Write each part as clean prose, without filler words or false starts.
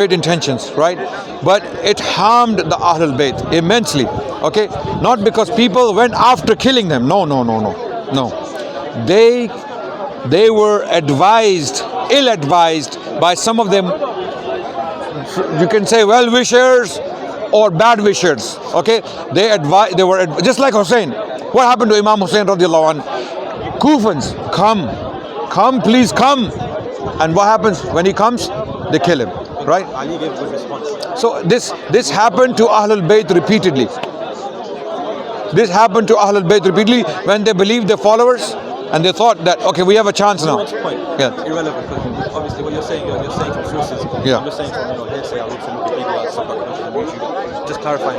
great intentions, right? But it harmed the Ahlul Bayt immensely, okay? Not because people went after killing them. No. They were advised, ill-advised by some of them. You can say well-wishers or bad wishers, okay? They were just like Hussein. What happened to Imam Hussein radiallahu anh? Kufans, come, please come. And what happens when he comes? They kill him, right? Ali gave good response. So this happened to Ahlul Bayt repeatedly. This happened to Ahlul Bayt repeatedly when they believed their followers and they thought that, okay, we have a chance now. Point, Yeah. irrelevant, because obviously what you're saying from sources. Yeah. I'm just saying from hearsay. I read from Wikipedia, stuff like YouTube. Just clarifying.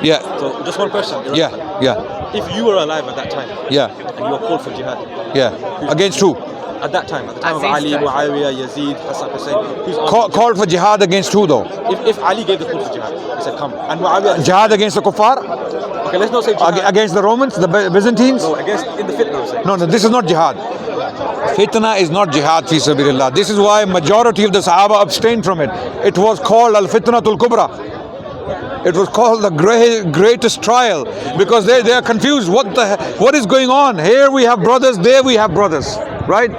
Yeah. So just one question. Yeah. If you were alive at that time, Yeah. and you were called for jihad, Yeah. Against who? at the time of Ali, Muawiyah, Yazid, Hassan Hussein, who's Called for jihad against who though? if Ali gave the call for jihad, he said come, and Muawiyah. Jihad against the kuffar? Okay, let's not say jihad. Against the Romans, the Byzantines? No, against in the fitna. I'm saying. No, this is not jihad. Fitna is not jihad fi sabilillah. This is why majority of the Sahaba abstained from it. It was called al-fitnatul kubra. It was called the greatest trial because they are confused. What is going on? Here we have brothers, there we have brothers, right?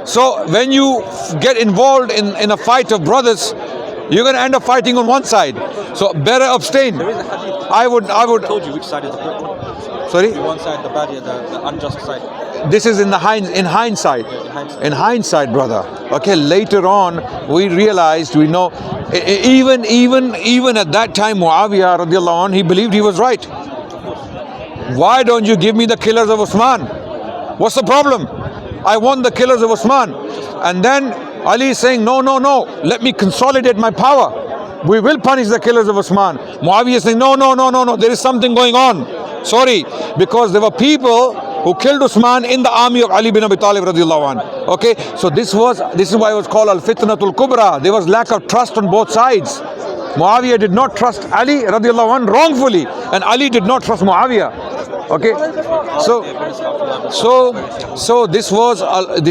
So when you get involved in a fight of brothers, you're going to end up fighting on one side. So better abstain. There is a hadith. I would. I told you which side is the correct one. Sorry? The one side, the bad, the unjust side. This is in hindsight. In hindsight, brother. Okay, later on we realized, we know, even at that time, Muawiyah radiallahu anh, he believed he was right. Why don't you give me the killers of Uthman? What's the problem? I want the killers of Uthman. And then Ali is saying, no, let me consolidate my power. We will punish the killers of Uthman. Muawiyah is saying, no, there is something going on. Sorry, because there were people who killed Uthman in the army of Ali bin Abi Talib radiallahu anh. Okay, so this is why it was called al-fitnatul kubra. There was lack of trust on both sides. Muawiyah did not trust Ali radiallahu anh wrongfully, and Ali did not trust Muawiyah. Okay, so this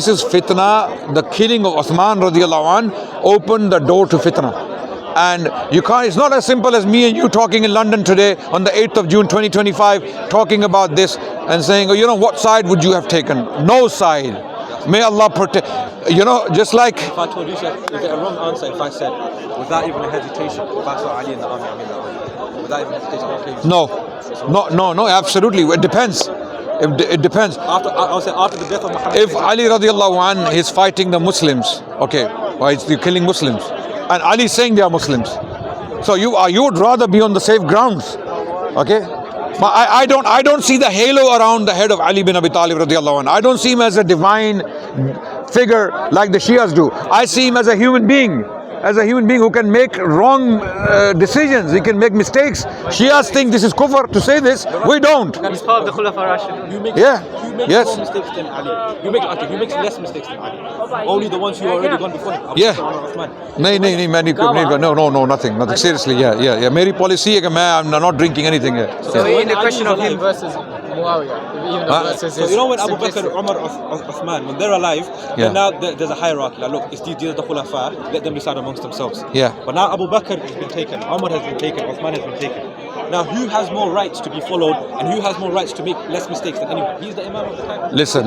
is fitna. The killing of Uthman radiallahu anh opened the door to fitna. And you can't, it's not as simple as me and you talking in London today on the 8th of June 2025, talking about this and saying, oh, what side would you have taken? No side. May Allah protect. Just like... If I told you, is it a wrong answer if I said, without even a hesitation, if I saw Ali in the army, I'm in the army? Without even hesitation, No, absolutely. It depends. It depends. I'll say after the death of Muhammad. If Ali radiallahu anh is fighting the Muslims, okay, why is he killing Muslims? And Ali is saying they are Muslims. So you would rather be on the safe grounds. Okay? But I don't see the halo around the head of Ali bin Abi Talib radiallahu anh. I don't see him as a divine figure like the Shias do. I see him as a human being. As a human being who can make wrong decisions, he can make mistakes. Shias think this is kufr to say this. We don't. He's part of the Khulafa Rashid. You make Yes. more mistakes than Ali. You make less mistakes than Ali. Only the ones who are already gone before him. Yeah. No, nothing. Seriously, yeah. Meri policy hai ki I'm not drinking anything here. So in the question of him versus Muawiyah, even the versus so you know when Abu Bakr, Umar, Uthman, when they're alive, then now there's a hierarchy. Like, look, it's these are the Khulafa, let them decide amongst themselves. Yeah. But now Abu Bakr has been taken, Umar has been taken, Uthman has been taken. Now who has more rights to be followed and who has more rights to make less mistakes than anyone? He's the Imam of the time. Listen,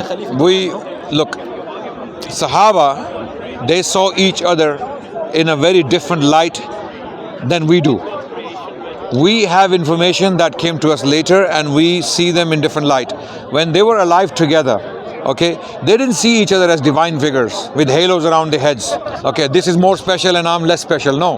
Sahaba, they saw each other in a very different light than we do. We have information that came to us later and we see them in different light. When they were alive together, okay, they didn't see each other as divine figures with halos around their heads. Okay, this is more special and I'm less special. No,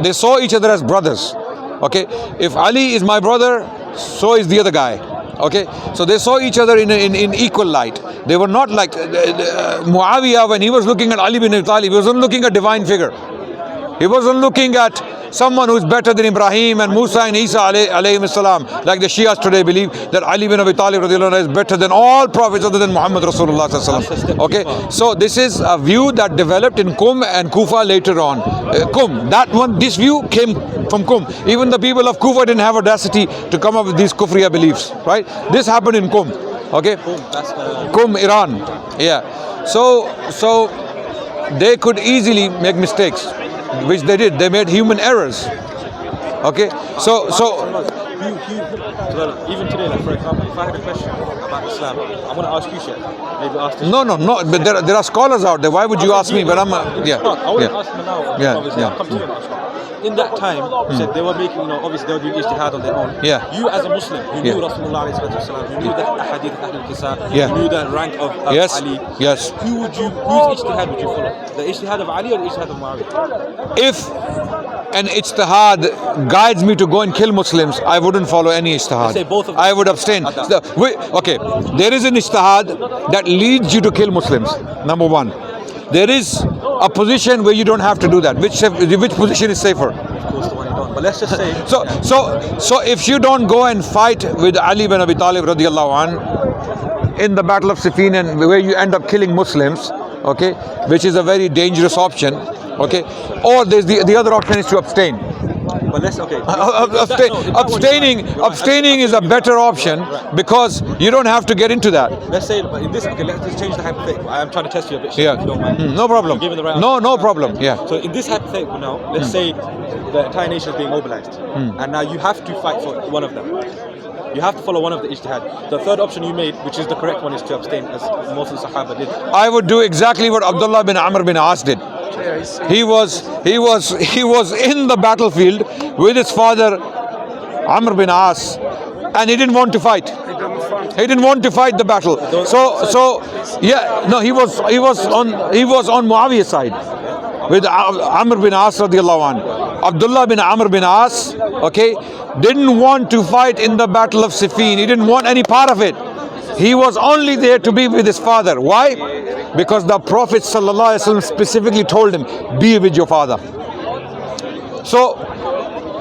they saw each other as brothers. Okay, if Ali is my brother, so is the other guy. Okay, so they saw each other in equal light. They were not like Muawiyah when he was looking at Ali bin Abi Talib. He wasn't looking at divine figure. He wasn't looking at someone who's better than Ibrahim and Musa and Isa alayhim salam. Like the Shias today believe that Ali bin Abi Talib is better than all prophets other than Muhammad Rasulullah sallallahu. Okay, so this is a view that developed in Qum and Kufa later on. This view came from Qum. Even the people of Kufa didn't have audacity to come up with these Kufriya beliefs, right? This happened in Qum. Okay, Qum, Iran. Yeah. So they could easily make mistakes. which they did. They made human errors. Okay, so even today, like for example, if I had a question about Islam, I'm going to ask you, Shia. Maybe ask this. no. But there are scholars out there. Why would you ask me? But I'm yeah. I want to ask him now. Yeah, Obviously, yeah. I'll come to you and ask you. In that time, you said they were making, obviously they were doing ijtihad on their own. Yeah. You as a Muslim, you knew Yeah. Rasulullah alayhi salatu wasalam, you knew the ahadith of Ahlul Qisa, Yeah. you knew the rank of Yes. Ali. Yes. Whose ijtihad would you follow? The ijtihad of Ali or the ijtihad of Muawiyah? If an ijtihad guides me to go and kill Muslims, I wouldn't follow any ijtihad. Say both of them. I would abstain. Okay, there is an ijtihad that leads you to kill Muslims. Number one. There is a position where you don't have to do that. Which position is safer? Of course, the one you don't. But let's just say. So if you don't go and fight with Ali bin Abi Talib radiallahu anh in the Battle of Siffin, and where you end up killing Muslims, okay, which is a very dangerous option, okay, or there's the other option is to abstain. But let's Abstaining is a better option because you don't have to get into that. Let's say, but in this, okay, let's just change the hypothetical. I'm trying to test you a bit, Yeah. if you don't mind. No problem. Given the right No answer. problem. Yeah. So in this hypothetical now, let's say the entire nation is being mobilized, and now you have to fight for one of them. You have to follow one of the ijtihad. The third option you made, which is the correct one, is to abstain, as most of the Sahaba did. I would do exactly what Abdullah bin Amr bin As did. He was in the battlefield with his father Amr bin As, and he didn't want to fight. He didn't want to fight the battle. He was on Muawiyah's side with Amr bin As radiallahu anhu. Abdullah bin Amr bin As, okay, didn't want to fight in the Battle of Siffin. He didn't want any part of it. He was only there to be with his father. Why? Because the Prophet ﷺ specifically told him, be with your father. So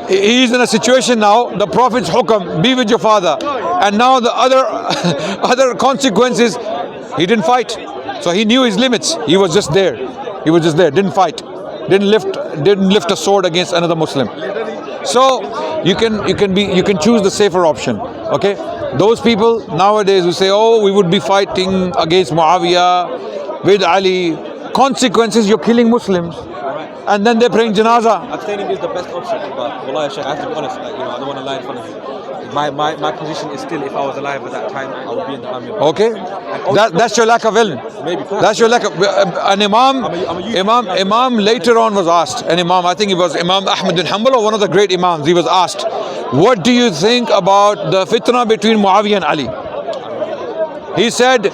he's in a situation now, the Prophet's hukam, be with your father. And now the other consequences, he didn't fight. So he knew his limits. He was just there. Didn't fight. Didn't lift a sword against another Muslim. So you can choose the safer option. Okay? Those people nowadays who say, oh, we would be fighting against Muawiyah with Ali. Consequences, you're killing Muslims. And then they're praying janazah. Abstaining is the best option, but wallahi, Shaykh, I have to be honest, I don't want to lie in front of you. My position is still, if I was alive at that time, I would be in the army. Okay, that's your lack of ilm. Maybe. That's your lack of. An imam later on was asked. An imam, I think it was Imam Ahmad bin Hanbal or one of the great imams. He was asked, "What do you think about the fitna between Muawiyah and Ali?" He said,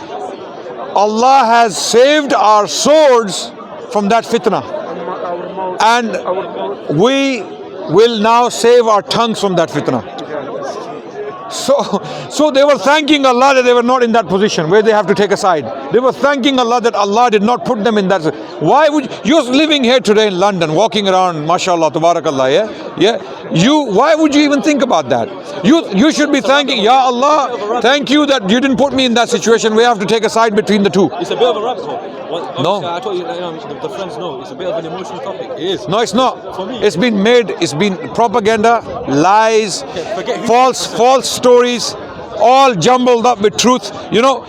"Allah has saved our swords from that fitna, and we will now save our tongues from that fitna." So they were thanking Allah that they were not in that position where they have to take a side. They were thanking Allah that Allah did not put them in that. Why would you're living here today in London, walking around, mashallah, tabarakallah, why would you even think about that? You should be thanking, Ya Allah, thank you that you didn't put me in that situation where I have to take a side between the two. It's a bit of a rabbit hole. No. I told you, the friends know, it's a bit of an emotional topic. It is. No, it's not. For me. It's been propaganda, lies, false stories, all jumbled up with truth. You know,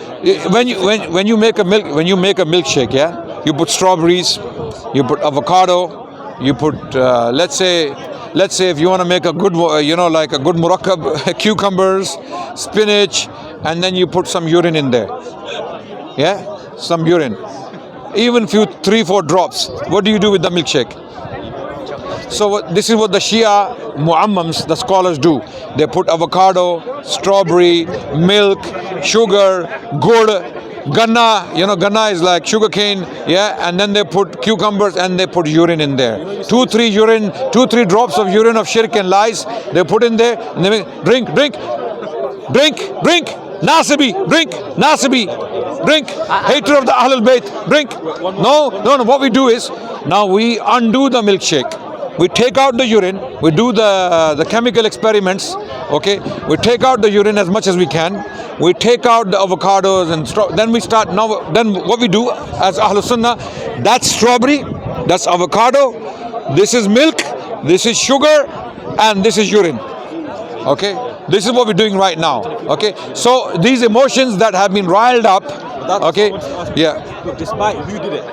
when you make a milkshake, yeah, you put strawberries, you put avocado, you put let's say if you want to make a good like a good murakkab, cucumbers, spinach, and then you put some urine in there. Yeah, some urine. Even 3-4 drops. What do you do with the milkshake? So this is what the Shia muammams, the scholars do. They put avocado, strawberry, milk, sugar, gur, ganna. Ganna is like sugar cane, yeah. And then they put cucumbers and they put urine in there. 2-3 drops of urine of shirk and lies. They put in there and they make drink. Nasibi, drink. Hater of the Ahlul Bayt, drink. No. What we do is, now we undo the milkshake. We take out the urine. We do the chemical experiments. Okay. We take out the urine as much as we can. We take out the avocados and then we start. Then what we do as Ahlul Sunnah, that's strawberry, that's avocado, this is milk, this is sugar, and this is urine. Okay. This is what we're doing right now. Okay. So these emotions that have been riled up, that's Okay, what I wanted to ask. yeah. Look, despite who did it,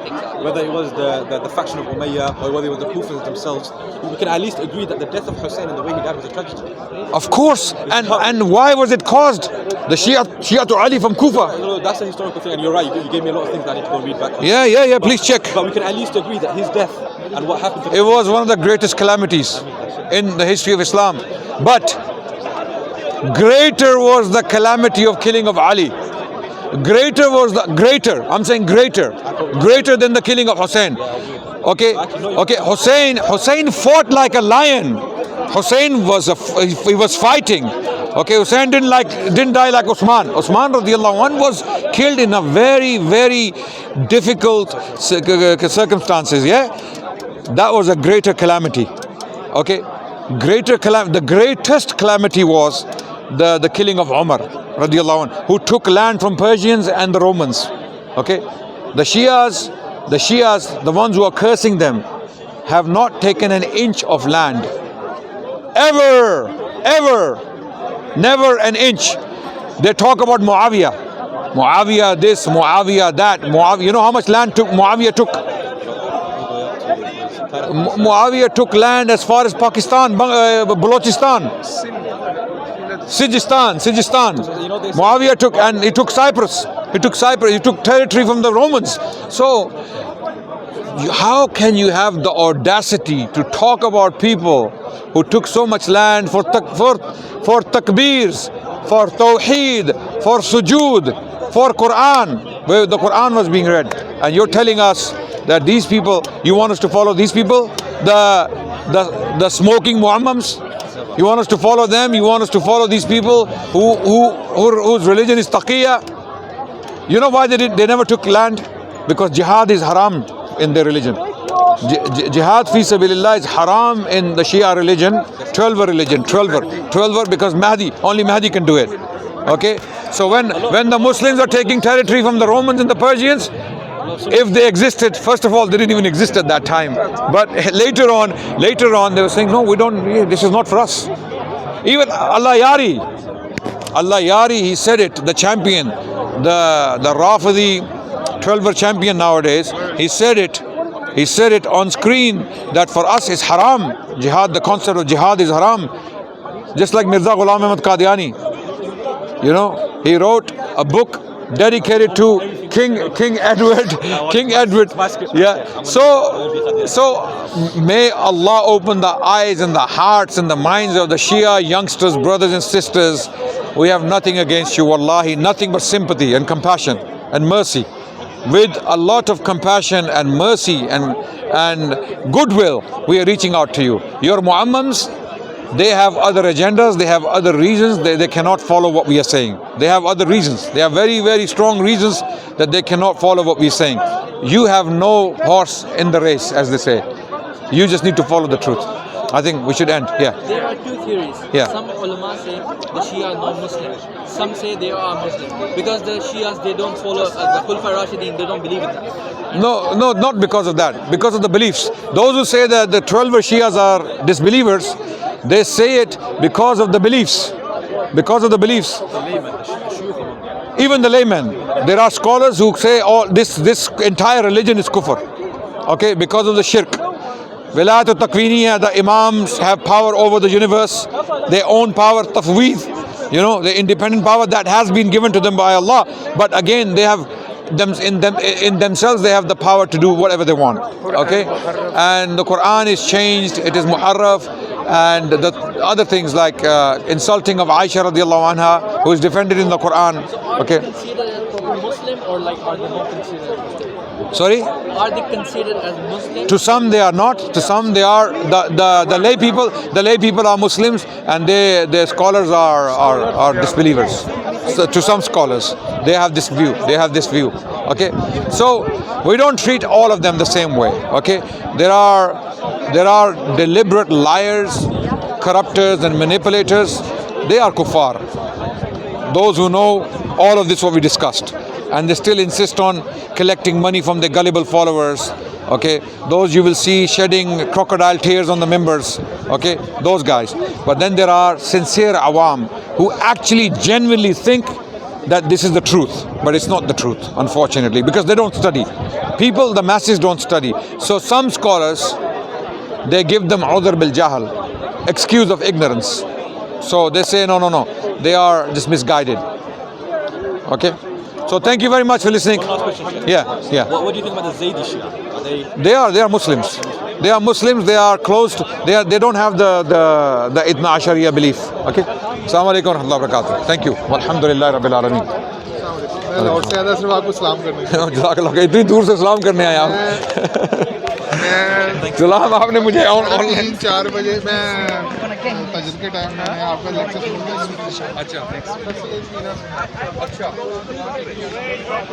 whether it was the faction of Umayyah or whether it was the Kufans themselves, we can at least agree that the death of Hussein and the way he died was a tragedy. Of course, and why was it caused? The Shia to Ali from Kufa. No, that's a historical thing, and you're right. You gave me a lot of things that I need to go read back on. Yeah. Please check. But we can at least agree that his death and what happened to It was one of the greatest calamities in the history of Islam. But greater was the calamity of killing of Ali. I'm saying greater than the killing of Hussein. Okay. Hussein fought like a lion. Hussein was fighting. Okay, Hussein didn't die like Usman. Usman radiallahu anhu was killed in a very, very difficult circumstances. Yeah, that was a greater calamity. Okay, the greatest calamity was the killing of Umar radiallahu anhu, who took land from Persians and the Romans. Okay, the Shias, the ones who are cursing them, have not taken an inch of land. Ever. Never an inch. They talk about Muawiyah this, Muawiyah that. You know how much land Muawiyah took? Muawiyah took land as far as Pakistan, Balochistan, Sijistan. Muawiyah took, and he took Cyprus. He took territory from the Romans. So, how can you have the audacity to talk about people who took so much land for takbirs, for tawheed, for sujood, for Quran, where the Quran was being read, and you're telling us that these people, you want us to follow these people, the smoking muammams? You want us to follow them? You want us to follow these people whose religion is taqiyya? You know why they never took land? Because jihad is haram in their religion. Jihad fi sabilillah is haram in the Shia religion, 12 religion, 12 because only Mahdi can do it. Okay, so when the Muslims are taking territory from the Romans and the Persians, if they existed, first of all, they didn't even exist at that time. But later on, they were saying, no, we don't. This is not for us. Even Allah Yari, he said it. The champion, the Rafidi 12er champion nowadays, he said it on screen that for us it's haram. Jihad, the concept of jihad is haram. Just like Mirza Ghulam Ahmad Qadiani. You know, he wrote a book dedicated to King Edward. Yeah. So may Allah open the eyes and the hearts and the minds of the Shia youngsters, brothers and sisters. We have nothing against you, wallahi, nothing but sympathy and compassion and mercy. With a lot of compassion and mercy and goodwill, we are reaching out to you. Your muammams, they have other agendas, they have other reasons, they cannot follow what we are saying. They have other reasons. They have very, very strong reasons that they cannot follow what we are saying. You have no horse in the race, as they say. You just need to follow the truth. I think we should end. Yeah. There are two theories. Yeah. Some ulama say the Shia are non-Muslim. Some say they are Muslim. Because the Shias, they don't follow the Khulfa Rashidin, they don't believe in that. No, not because of that. Because of the beliefs. Those who say that the 12 Shias are disbelievers, they say it because of the beliefs. Because of the beliefs. Even the laymen. There are scholars who say this entire religion is kufr. Okay, because of the shirk. Wilayat al-Taqweeniya, the imams have power over the universe. They own power, tafweed, the independent power that has been given to them by Allah. But again, they have in themselves, they have the power to do whatever they want. Okay, and the Quran is changed. It is muharraf, and the other things like insulting of Aisha radiallahu anha, who is defended in the Quran. Okay. Are they considered as proper Muslim, or are they not considered as Muslim? Sorry? Are they considered as Muslim? To some they are not. To some they are. The lay people. The lay people are Muslims, and the scholars are disbelievers. So to some scholars, they have this view. Okay. So we don't treat all of them the same way. Okay. There are deliberate liars, corruptors, and manipulators. They are kuffar. Those who know all of this what we discussed, and they still insist on collecting money from their gullible followers. Okay, those you will see shedding crocodile tears on the members. Okay, those guys. But then there are sincere awam who actually genuinely think that this is the truth, but it's not the truth, unfortunately, because they don't study. People, the masses don't study. So some scholars, they give them udhr bil jahal, excuse of ignorance. So they say, no, they are just misguided. Okay? So thank you very much for listening. One last question, Sheikh. Yeah. What do you think about the Zaydi Shia? Are They are Muslims. They are Muslims. They are close to, they don't have the Itna Ashariya belief. Okay? Assalamu alaikum wa rahmatullahi wa barakatuh. Thank you. Walhamdulillah rabbil alameen. मैं लौट से आया सिर्फ आपको सलाम करने जज़ाकल्लाह, इतनी दूर से सलाम करने आए आप। मैं सलाम आपने मुझे ऑनलाइन 3-4 बजे मैं तजर के टाइम में आपका लेक्चर सुनूंगा। अच्छा